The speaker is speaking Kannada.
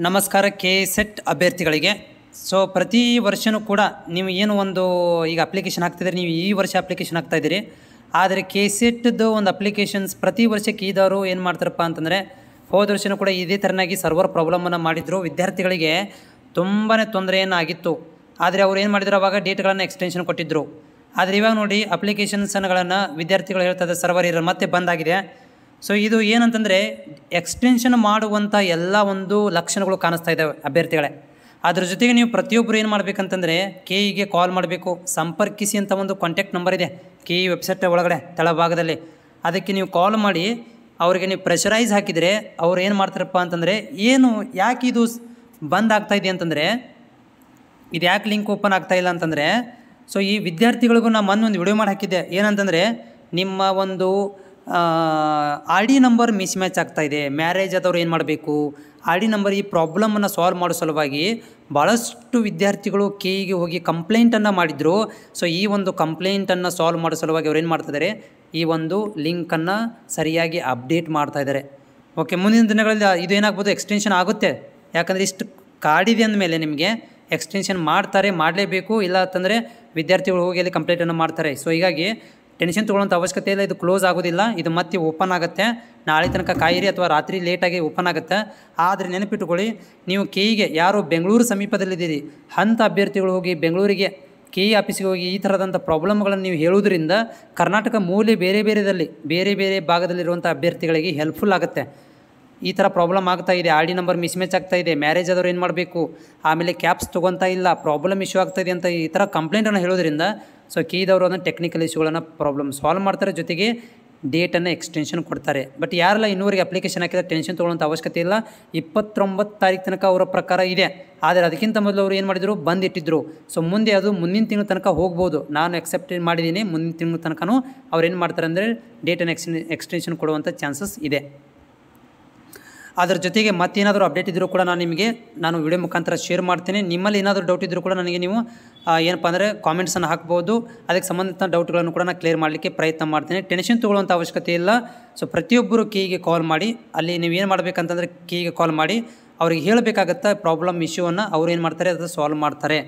ನಮಸ್ಕಾರ ಕೆ ಸೆಟ್ ಅಭ್ಯರ್ಥಿಗಳಿಗೆ. ಸೊ ಪ್ರತಿ ವರ್ಷವೂ ಕೂಡ ನೀವು ಏನು ಒಂದು ಈಗ ಅಪ್ಲಿಕೇಶನ್ ಹಾಕ್ತಿದ್ದೀರಿ, ನೀವು ಈ ವರ್ಷ ಅಪ್ಲಿಕೇಶನ್ ಹಾಕ್ತಾಯಿದ್ದೀರಿ. ಆದರೆ ಕೆ ಸೆಟ್ದು ಒಂದು ಅಪ್ಲಿಕೇಶನ್ಸ್ ಪ್ರತಿ ವರ್ಷಕ್ಕೆ ಇದ್ದವರು ಏನು ಮಾಡ್ತಾರಪ್ಪ ಅಂತಂದರೆ, ಹೋದ ವರ್ಷವೂ ಕೂಡ ಇದೇ ಥರನಾಗಿ ಸರ್ವರ್ ಪ್ರಾಬ್ಲಮನ್ನು ಮಾಡಿದರು. ವಿದ್ಯಾರ್ಥಿಗಳಿಗೆ ತುಂಬಾ ತೊಂದರೆಯನ್ನಾಗಿತ್ತು. ಆದರೆ ಅವ್ರು ಏನು ಮಾಡಿದ್ರು, ಅವಾಗ ಡೇಟ್ಗಳನ್ನು ಎಕ್ಸ್ಟೆನ್ಷನ್ ಕೊಟ್ಟಿದ್ದರು. ಆದರೆ ಇವಾಗ ನೋಡಿ ಅಪ್ಲಿಕೇಶನ್ಸ್ಗಳನ್ನು ವಿದ್ಯಾರ್ಥಿಗಳು ಹೇಳ್ತಾರೆ ಸರ್ವರ್ ಇರೋ ಮತ್ತೆ ಬಂದಾಗಿದೆ. ಸೊ ಇದು ಏನಂತಂದರೆ ಎಕ್ಸ್ಟೆನ್ಷನ್ ಮಾಡುವಂಥ ಎಲ್ಲ ಒಂದು ಲಕ್ಷಣಗಳು ಕಾಣಿಸ್ತಾ ಇದ್ದಾವೆ ಅಭ್ಯರ್ಥಿಗಳೇ. ಅದ್ರ ಜೊತೆಗೆ ನೀವು ಪ್ರತಿಯೊಬ್ಬರು ಏನು ಮಾಡಬೇಕಂತಂದರೆ KEಗೆ ಕಾಲ್ ಮಾಡಬೇಕು. ಸಂಪರ್ಕಿಸಿ ಅಂತ ಒಂದು ಕಾಂಟ್ಯಾಕ್ಟ್ ನಂಬರ್ ಇದೆ KE ವೆಬ್ಸೈಟ್ ಒಳಗಡೆ ತಳಭಾಗದಲ್ಲಿ. ಅದಕ್ಕೆ ನೀವು ಕಾಲ್ ಮಾಡಿ ಅವರಿಗೆ ನೀವು ಪ್ರೆಷರೈಸ್ ಹಾಕಿದರೆ ಅವ್ರು ಏನು ಮಾಡ್ತಾರಪ್ಪ ಅಂತಂದರೆ, ಏನು ಯಾಕೆ ಇದು ಬಂದ್ ಆಗ್ತಾಯಿದೆ ಅಂತಂದರೆ, ಇದು ಯಾಕೆ ಲಿಂಕ್ ಓಪನ್ ಆಗ್ತಾಯಿಲ್ಲ ಅಂತಂದರೆ, ಸೊ ಈ ವಿದ್ಯಾರ್ಥಿಗಳಿಗೂ ನಾನು ಮೊನ್ನೆ ಒಂದು ವಿಡಿಯೋ ಮಾಡಿ ಹಾಕಿದ್ದೆ. ಏನಂತಂದರೆ, ನಿಮ್ಮ ಒಂದು ID ನಂಬರ್ ಮಿಸ್ ಮ್ಯಾಚ್ ಆಗ್ತಾಯಿದೆ. ಮ್ಯಾರೇಜ್ ಆದವ್ರು ಏನು ಮಾಡಬೇಕು, ID ನಂಬರ್ ಈ ಪ್ರಾಬ್ಲಮನ್ನು ಸಾಲ್ವ್ ಮಾಡೋ ಸಲುವಾಗಿ ಭಾಳಷ್ಟು ವಿದ್ಯಾರ್ಥಿಗಳು KEಗೆ ಹೋಗಿ ಕಂಪ್ಲೇಂಟನ್ನು ಮಾಡಿದರು. ಸೊ ಈ ಒಂದು ಕಂಪ್ಲೇಂಟನ್ನು ಸಾಲ್ವ್ ಮಾಡೋ ಸಲುವಾಗಿ ಅವ್ರು ಏನು ಮಾಡ್ತಿದ್ದಾರೆ, ಈ ಒಂದು ಲಿಂಕನ್ನು ಸರಿಯಾಗಿ ಅಪ್ಡೇಟ್ ಮಾಡ್ತಾಯಿದ್ದಾರೆ. ಓಕೆ, ಮುಂದಿನ ದಿನಗಳಲ್ಲಿ ಇದು ಏನಾಗ್ಬೋದು, ಎಕ್ಸ್ಟೆನ್ಷನ್ ಆಗುತ್ತೆ. ಯಾಕಂದರೆ ಇಷ್ಟು ಕಾಡಿದೆ ಅಂದಮೇಲೆ ನಿಮಗೆ ಎಕ್ಸ್ಟೆನ್ಷನ್ ಮಾಡ್ತಾರೆ, ಮಾಡಲೇಬೇಕು. ಇಲ್ಲ ಅಂತಂದರೆ ವಿದ್ಯಾರ್ಥಿಗಳು ಹೋಗಿ ಅಲ್ಲಿ ಕಂಪ್ಲೇಂಟನ್ನು ಮಾಡ್ತಾರೆ. ಸೊ ಹೀಗಾಗಿ ಟೆನ್ಷನ್ ತೊಗೊಳ್ಳೋಂಥ ಅವಶ್ಯಕತೆ ಇಲ್ಲ. ಇದು ಕ್ಲೋಸ್ ಆಗೋದಿಲ್ಲ, ಇದು ಮತ್ತೆ ಓಪನ್ ಆಗುತ್ತೆ. ನಾಳೆ ತನಕ ಕಾಯಿರಿ ಅಥವಾ ರಾತ್ರಿ ಲೇಟಾಗಿ ಓಪನ್ ಆಗುತ್ತೆ. ಆದರೆ ನೆನಪಿಟ್ಟುಕೊಳ್ಳಿ, ನೀವು KEಗೆ ಯಾರು ಬೆಂಗಳೂರು ಸಮೀಪದಲ್ಲಿದ್ದೀರಿ ಅಂಥ ಅಭ್ಯರ್ಥಿಗಳು ಹೋಗಿ ಬೆಂಗಳೂರಿಗೆ KE ಆಫೀಸಿಗೆ ಹೋಗಿ ಈ ಥರದಂಥ ಪ್ರಾಬ್ಲಮ್ಗಳನ್ನು ನೀವು ಹೇಳುವುದರಿಂದ ಕರ್ನಾಟಕ ಮೂಲೆ ಬೇರೆ ಬೇರೆ ಭಾಗದಲ್ಲಿರುವಂಥ ಅಭ್ಯರ್ಥಿಗಳಿಗೆ ಹೆಲ್ಪ್ಫುಲ್ ಆಗುತ್ತೆ. ಈ ಥರ ಪ್ರಾಬ್ಲಮ್ ಆಗ್ತಾಯಿದೆ, ID ನಂಬರ್ ಮಿಸ್ ಮ್ಯಾಚ್ ಆಗ್ತಾಯಿದೆ, ಮ್ಯಾರೇಜ್ ಆದವ್ರು ಏನು ಮಾಡಬೇಕು, ಆಮೇಲೆ ಕ್ಯಾಪ್ಸ್ ತೊಗೊತಾ ಇಲ್ಲ, ಪ್ರಾಬ್ಲಮ್ ಇಶ್ಯೂ ಆಗ್ತಾಯಿದೆ ಅಂತ ಈ ಥರ ಕಂಪ್ಲೇಂಟನ್ನು ಹೇಳೋದ್ರಿಂದ ಸೊ KEದವರು ಅದನ್ನು ಟೆಕ್ನಿಕಲ್ ಇಶ್ಯೂಗಳನ್ನು ಪ್ರಾಬ್ಲಮ್ ಸಾಲ್ವ್ ಮಾಡ್ತಾರೆ, ಜೊತೆಗೆ ಡೇಟನ್ನು ಎಕ್ಸ್ಟೆನ್ಷನ್ ಕೊಡ್ತಾರೆ. ಬಟ್ ಯಾರೆಲ್ಲ ಇನ್ನೂವರೆಗೆ ಅಪ್ಲಿಕೇಶನ್ ಹಾಕಿದ್ರೆ ಟೆನ್ಷನ್ ತೊಗೊಳ್ಳೋಂಥ ಅವಶ್ಯಕತೆ ಇಲ್ಲ. 29 ತಾರೀಕು ತನಕ ಅವರ ಪ್ರಕಾರ ಇದೆ. ಆದರೆ ಅದಕ್ಕಿಂತ ಮೊದಲು ಅವರು ಏನು ಮಾಡಿದರು, ಬಂದಿಟ್ಟಿದ್ದರು. ಸೊ ಮುಂದೆ ಅದು ಮುಂದಿನ ತಿಂಗಳ ತನಕ ಹೋಗ್ಬೋದು. ನಾನು ಎಕ್ಸೆಪ್ಟ್ ಮಾಡಿದ್ದೀನಿ, ಮುಂದಿನ ತಿಂಗಳ ತನಕನೂ ಅವ್ರು ಏನು ಮಾಡ್ತಾರೆ ಅಂದರೆ ಡೇಟನ್ನು ಎಕ್ಸ್ಟೆನ್ಷನ್ ಕೊಡುವಂಥ ಚಾನ್ಸಸ್ ಇದೆ. ಅದರ ಜೊತೆಗೆ ಮತ್ತೇನಾದರೂ ಅಪ್ಡೇಟ್ ಇದ್ದರೂ ಕೂಡ ನಾನು ವಿಡಿಯೋ ಮುಖಾಂತರ ಶೇರ್ ಮಾಡ್ತೀನಿ. ನಿಮ್ಮಲ್ಲಿ ಏನಾದರೂ ಡೌಟ್ ಇದ್ದರೂ ಕೂಡ ನನಗೆ ನೀವು ಏನಪ್ಪ ಅಂದರೆ ಕಾಮೆಂಟ್ಸನ್ನು ಹಾಕ್ಬೋದು. ಅದಕ್ಕೆ ಸಂಬಂಧಿತ ಡೌಟ್ಗಳನ್ನು ಕೂಡ ನಾನು ಕ್ಲಿಯರ್ ಮಾಡಲಿಕ್ಕೆ ಪ್ರಯತ್ನ ಮಾಡ್ತೀನಿ. ಟೆನ್ಷನ್ ತೊಗೊಳ್ಳುವಂಥ ಅವಶ್ಯಕತೆ ಇಲ್ಲ. ಸೊ ಪ್ರತಿಯೊಬ್ಬರು KEಗೆ ಕಾಲ್ ಮಾಡಿ, ಅಲ್ಲಿ ನೀವು ಏನು ಮಾಡಬೇಕಂತಂದರೆ KEಗೆ ಕಾಲ್ ಮಾಡಿ ಅವ್ರಿಗೆ ಹೇಳಬೇಕಾಗತ್ತೆ ಪ್ರಾಬ್ಲಮ್ ಇಶ್ಯೂವನ್ನು. ಅವ್ರು ಏನು ಮಾಡ್ತಾರೆ, ಅದು ಸಾಲ್ವ್ ಮಾಡ್ತಾರೆ.